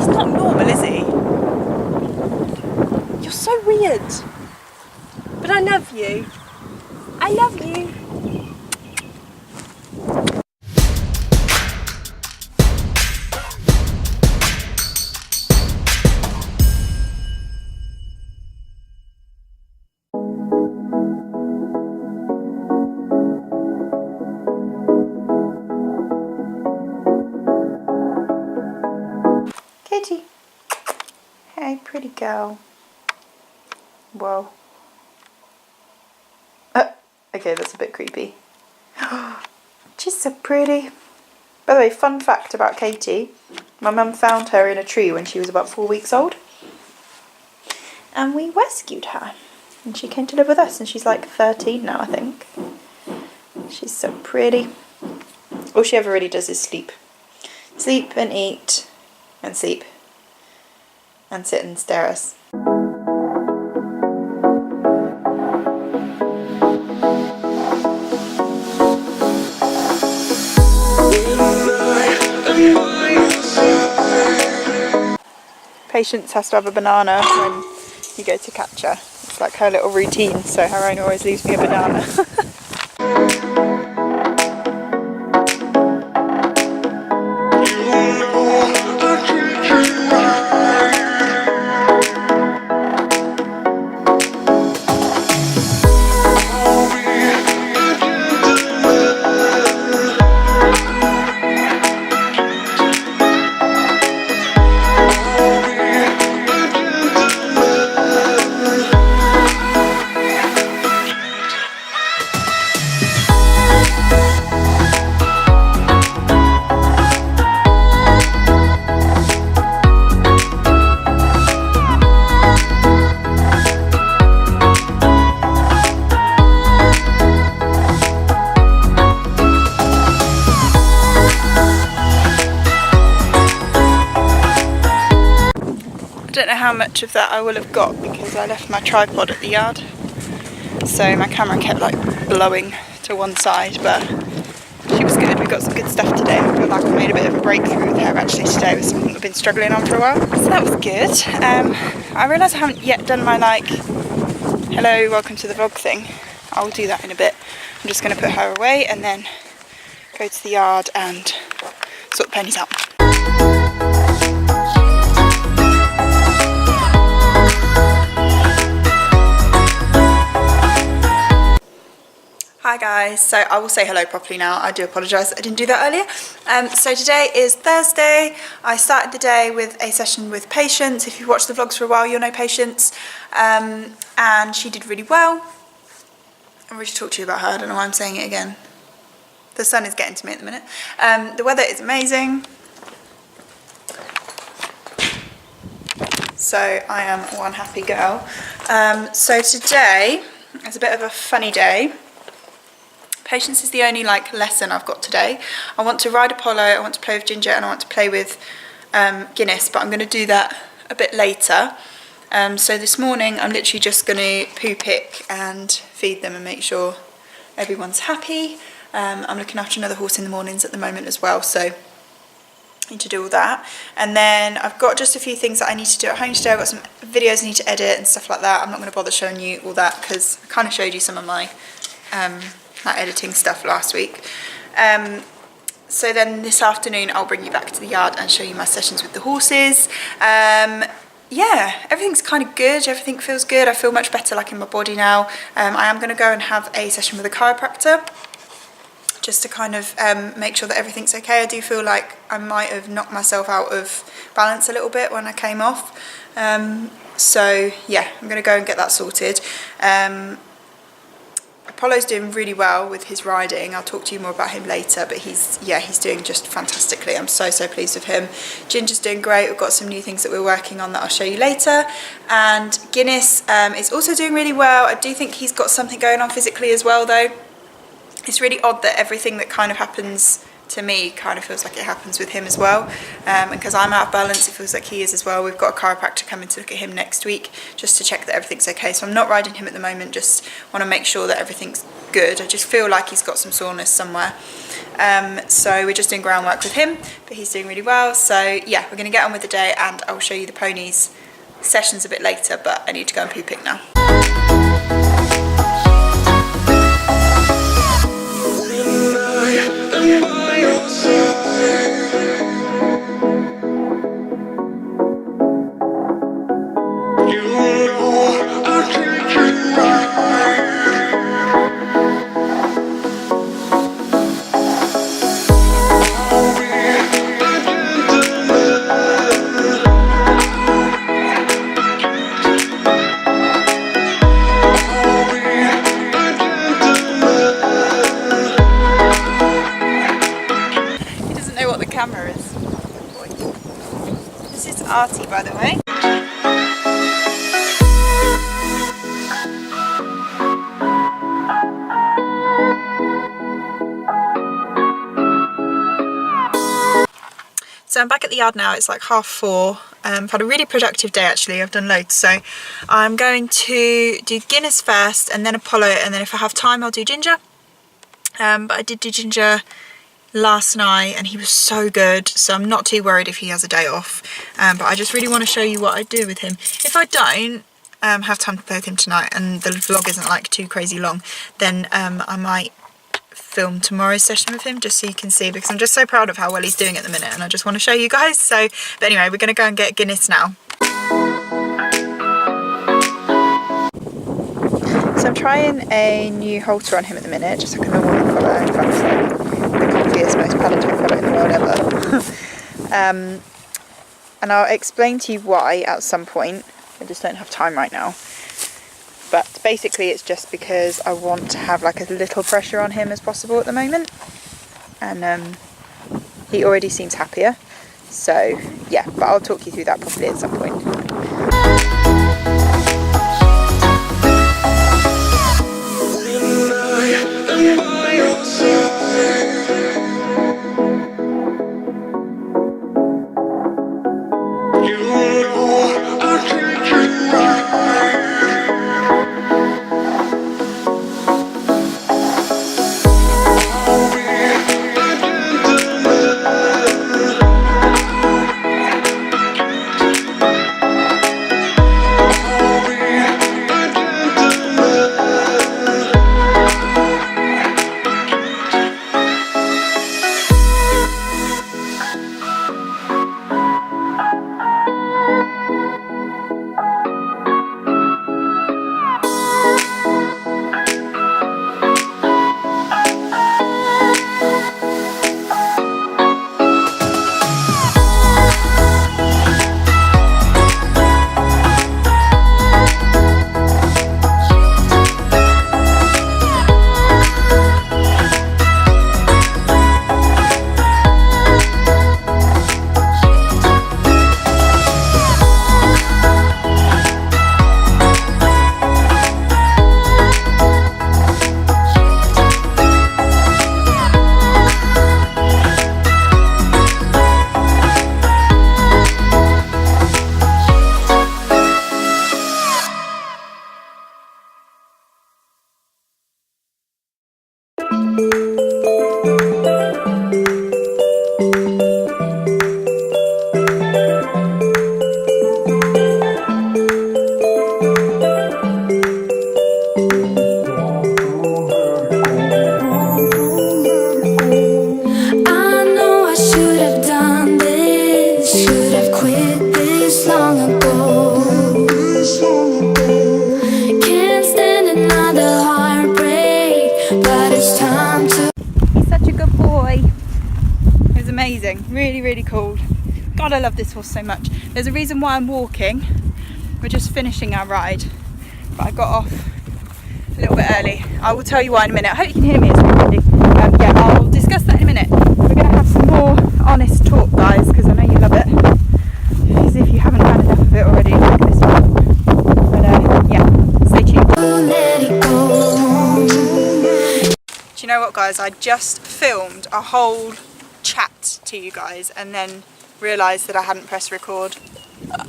He's not normal, is he? You're so weird. But I love you. I love you. Katie. Hey, pretty girl. Whoa. Okay, that's a bit creepy. She's so pretty. By the way, fun fact about Katie. My mum found her in a tree when she was about 4 weeks old. And we rescued her. And she came to live with us, and she's like 13 now, I think. She's so pretty. All she ever really does is sleep. Sleep and eat and sleep. And sit and stare at us. Patience has to have a banana when you go to catch her. It's like her little routine, so her owner always leaves me a banana. I don't know how much of that I will have got because I left my tripod at the yard, so my camera kept like blowing to one side, but she was good. We got some good stuff today. I feel like I made a bit of a breakthrough with her actually today with something I've been struggling on for a while, so that was good. I realise I haven't yet done my like hello welcome to the vlog thing. I'll do that in a bit. I'm just going to put her away and then go to the yard and sort the ponies out. Hi guys, so I will say hello properly now. I do apologise I didn't do that earlier. So today is Thursday. I started the day with a session with Patience. If you've watched the vlogs for a while, you'll know Patience. And she did really well. I've already talked to you about her, I don't know why I'm saying it again. The sun is getting to me at the minute. The weather is amazing. So I am one happy girl. So today is a bit of a funny day. Patience is the only like lesson I've got today. I want to ride Apollo, I want to play with Ginger, and I want to play with Guinness, but I'm going to do that a bit later. So this morning I'm literally just going to poo pick and feed them and make sure everyone's happy. I'm looking after another horse in the mornings at the moment as well, so I need to do all that. And then I've got just a few things that I need to do at home today. I've got some videos I need to edit and stuff like that. I'm not going to bother showing you all that because I kind of showed you some of my like editing stuff last week. So then this afternoon I'll bring you back to the yard and show you my sessions with the horses. Yeah, everything's kind of good, everything feels good. I feel much better like in my body now. I am going to go and have a session with a chiropractor just to kind of make sure that everything's okay. I do feel like I might have knocked myself out of balance a little bit when I came off. So yeah, I'm going to go and get that sorted. Apollo's doing really well with his riding. I'll talk to you more about him later, but he's doing just fantastically. I'm so pleased with him. Ginger's doing great. We've got some new things that we're working on that I'll show you later. And Guinness is also doing really well. I do think he's got something going on physically as well though. It's really odd that everything that kind of happens to me kind of feels like it happens with him as well, and because I'm out of balance it feels like he is as well. We've got a chiropractor coming to look at him next week just to check that everything's okay, so I'm not riding him at the moment, just want to make sure that everything's good. I just feel like he's got some soreness somewhere. So we're just doing groundwork with him, but he's doing really well. So yeah, we're going to get on with the day, and I'll show you the ponies sessions a bit later, but I need to go and poo pick now. Camera is. This is Artie, by the way. So I'm back at the yard now. It's like 4:30. I've had a really productive day actually. I've done loads. So I'm going to do Guinness first, and then Apollo, and then if I have time I'll do Ginger. But I did do Ginger last night and he was so good, so I'm not too worried if he has a day off, but I just really want to show you what I do with him. If I don't have time to play with him tonight and the vlog isn't like too crazy long, then I might film tomorrow's session with him just so you can see, because I'm just so proud of how well he's doing at the minute and I just want to show you guys. So but anyway, we're going to go and get Guinness now. So I'm trying a new halter on him at the minute, just like a normal collar. In fact, it's like the comfiest, most palatable collar in the world ever. And I'll explain to you why at some point. I just don't have time right now. But basically it's just because I want to have like as little pressure on him as possible at the moment. And he already seems happier. So yeah, but I'll talk you through that properly at some point. Amazing, really, really cool. God, I love this horse so much. There's a reason why I'm walking. We're just finishing our ride, but I got off a little bit early. I will tell you why in a minute. I hope you can hear me, it's not windy. Yeah, I'll discuss that in a minute. We're going to have some more honest talk, guys, because I know you love it. As if you haven't had enough of it already like this one. But yeah, stay tuned. Do you know what, guys? I just filmed a whole chat to you guys and then realised that I hadn't pressed record.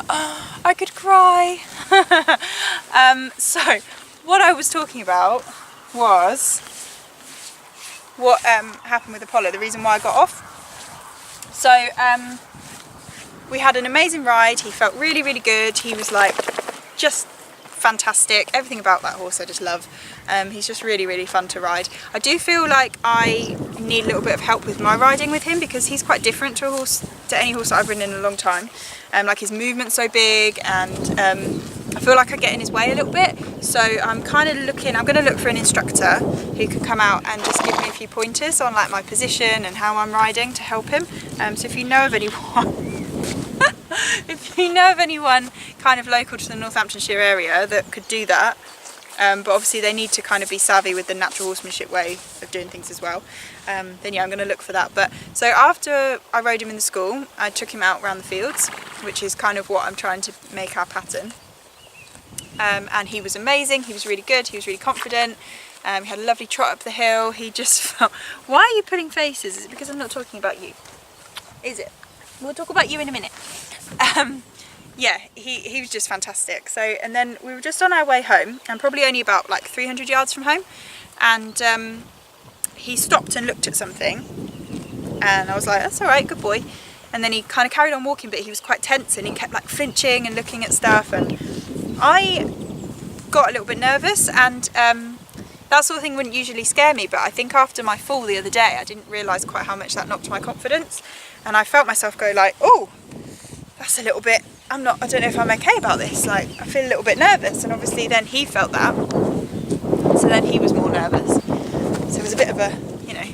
I could cry. So what I was talking about was what happened with Apollo, the reason why I got off. So we had an amazing ride. He felt really, really good. He was like just fantastic. Everything about that horse I just love. He's just really, really fun to ride. I do feel like I need a little bit of help with my riding with him, because he's quite different to any horse that I've ridden in a long time. Like his movement's so big, and I feel like I get in his way a little bit. So I'm kind of I'm going to look for an instructor who could come out and just give me a few pointers on like my position and how I'm riding to help him. So if you know of anyone if you know of anyone kind of local to the Northamptonshire area that could do that, but obviously they need to kind of be savvy with the natural horsemanship way of doing things as well, then yeah, I'm going to look for that. But so after I rode him in the school, I took him out around the fields, which is kind of what I'm trying to make our pattern. And he was amazing. He was really good. He was really confident. He had a lovely trot up the hill. He just felt... Why are you putting faces? Is it because I'm not talking about you? Is it? We'll talk about you in a minute. Yeah, he was just fantastic. So, and then we were just on our way home, and probably only about like 300 yards from home, and he stopped and looked at something, and I was like, that's all right, good boy. And then he kind of carried on walking, but he was quite tense, and he kept like flinching and looking at stuff, and I got a little bit nervous, and that sort of thing wouldn't usually scare me, but I think after my fall the other day, I didn't realise quite how much that knocked my confidence, and I felt myself go like, oh, that's a little bit, I don't know if I'm okay about this, like I feel a little bit nervous. And obviously then he felt that, so then he was more nervous, so it was a bit of a, you know,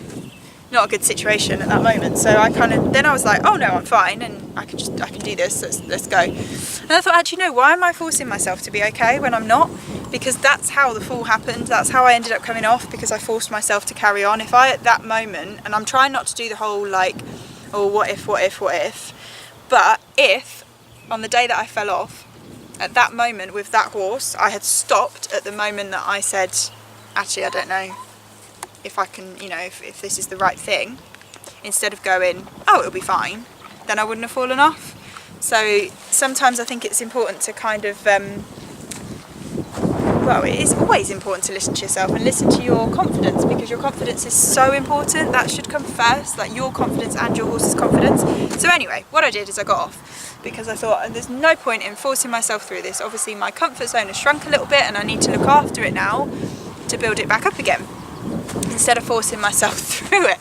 not a good situation at that moment. So I kind of, then I was like, oh no, I'm fine, and I can do this, let's go. And I thought, actually no, why am I forcing myself to be okay when I'm not? Because that's how the fall happened, that's how I ended up coming off, because I forced myself to carry on. If I at that moment, and I'm trying not to do the whole like, oh what if, but if on the day that I fell off, at that moment with that horse, I had stopped at the moment that I said, actually I don't know if I can, you know, if this is the right thing, instead of going, oh it'll be fine, then I wouldn't have fallen off. So sometimes I think it's important to kind of, well, it is always important to listen to yourself and listen to your confidence, because your confidence is so important. That should come first, like your confidence and your horse's confidence. So anyway, what I did is I got off, because I thought there's no point in forcing myself through this. Obviously my comfort zone has shrunk a little bit, and I need to look after it now to build it back up again, instead of forcing myself through it.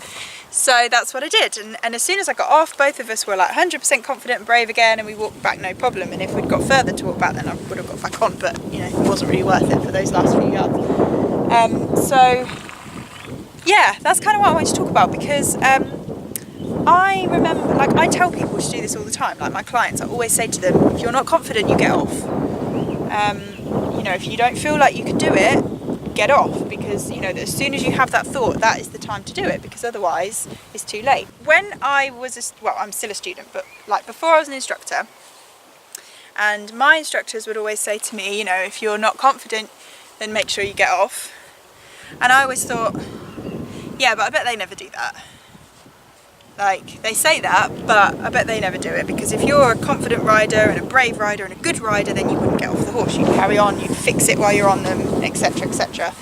So that's what I did, and as soon as I got off, both of us were like 100% confident and brave again, and we walked back no problem. And if we'd got further to walk back, then I would have got back on, but you know, it wasn't really worth it for those last few yards. So yeah, that's kind of what I wanted to talk about, because I remember, like I tell people to do this all the time, like my clients, I always say to them, if you're not confident, you get off. You know, if you don't feel like you can do it, get off, because you know that as soon as you have that thought, that is the time to do it, because otherwise it's too late. When I was well, I'm still a student, but like before I was an instructor, and my instructors would always say to me, you know, if you're not confident, then make sure you get off. And I always thought, yeah, but I bet they never do that. Like, they say that, but I bet they never do it, because if you're a confident rider and a brave rider and a good rider, then you wouldn't get off the horse, you'd carry on, you'd fix it while you're on them, etc, etc.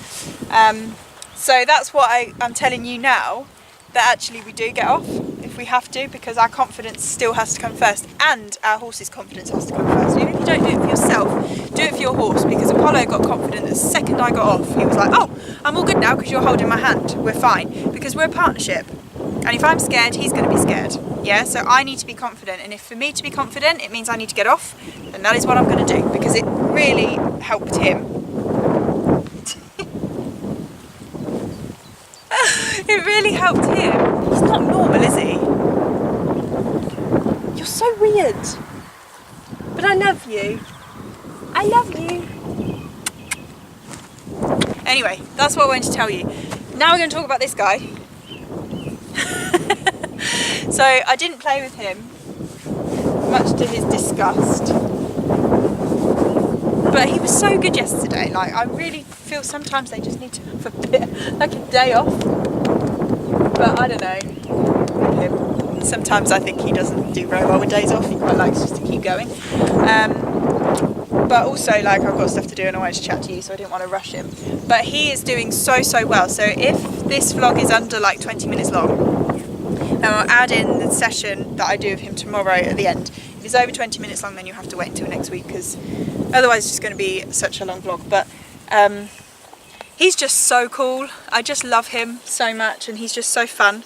So that's what I'm telling you now, that actually we do get off if we have to, because our confidence still has to come first, and our horse's confidence has to come first. Even if you don't do it for yourself, do it for your horse, because Apollo got confident the second I got off. He was like, oh, I'm all good now because you're holding my hand, we're fine, because we're a partnership. And if I'm scared, he's going to be scared. Yeah, so I need to be confident, and if for me to be confident it means I need to get off, then that is what I'm going to do, because it really helped him. It really helped him. He's not normal, is he? You're so weird. But I love you. I love you. Anyway, that's what I wanted to tell you. Now we're going to talk about this guy. So I didn't play with him, much to his disgust, but he was so good yesterday. Like, I really feel sometimes they just need to have a bit, like a day off, but I don't know with him. Sometimes I think he doesn't do very well with days off, he quite likes just to keep going. But also, like, I've got stuff to do and I wanted to chat to you, so I didn't want to rush him. but he is doing so well. So if this vlog is under like 20 minutes long, and I'll add in the session that I do with him tomorrow at the end. If it's over 20 minutes long, then you'll have to wait until next week, because otherwise it's just going to be such a long vlog. But he's just so cool. I just love him so much, and he's just so fun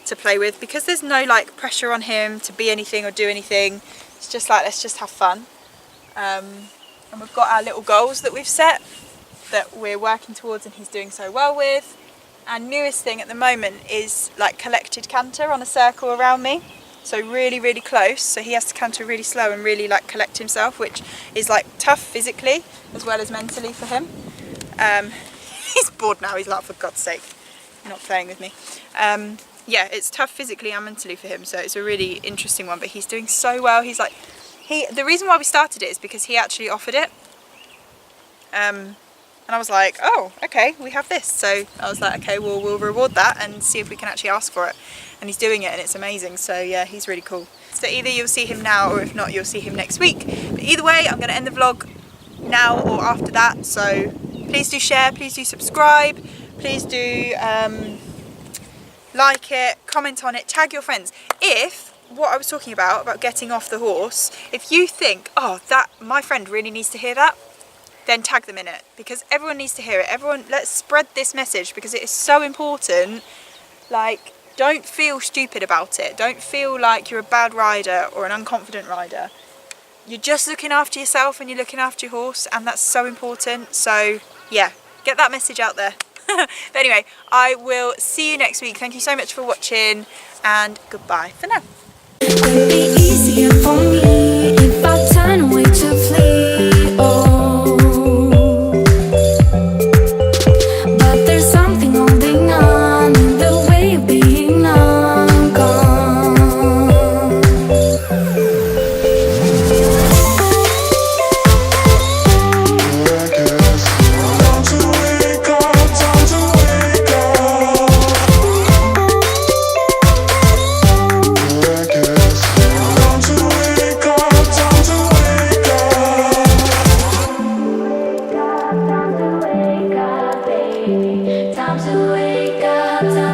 to play with, because there's no like pressure on him to be anything or do anything. It's just like, let's just have fun. And we've got our little goals that we've set that we're working towards, and he's doing so well with. And newest thing at the moment is like collected canter on a circle around me, so really close, so he has to canter really slow and really like collect himself, which is like tough physically as well as mentally for him. He's bored now, he's like, for God's sake, you're not playing with me. Yeah, it's tough physically and mentally for him, so it's a really interesting one, but he's doing so well. He's like, the reason why we started it is because he actually offered it. And I was like, oh, okay, we have this. So I was like, okay, well, we'll reward that and see if we can actually ask for it. And he's doing it, and it's amazing. So yeah, he's really cool. So either you'll see him now, or if not, you'll see him next week. But either way, I'm going to end the vlog now or after that. So please do share, please do subscribe, please do like it, comment on it, tag your friends. If what I was talking about getting off the horse, if you think, oh, that my friend really needs to hear that, then tag them in it, because everyone needs to hear it. Everyone, let's spread this message, because it is so important. Like, don't feel stupid about it. Don't feel like you're a bad rider or an unconfident rider. You're just looking after yourself and you're looking after your horse, and that's so important. So yeah, get that message out there. But anyway, I will see you next week. Thank you so much for watching, and goodbye for now. It would be easier for me if I turn away to flee. Oh. But there's something holding on in the way of being long gone. Time to wake up, time to wake up. Time to wake up, time to wake up. Time to wake up, baby. Time to wake up, time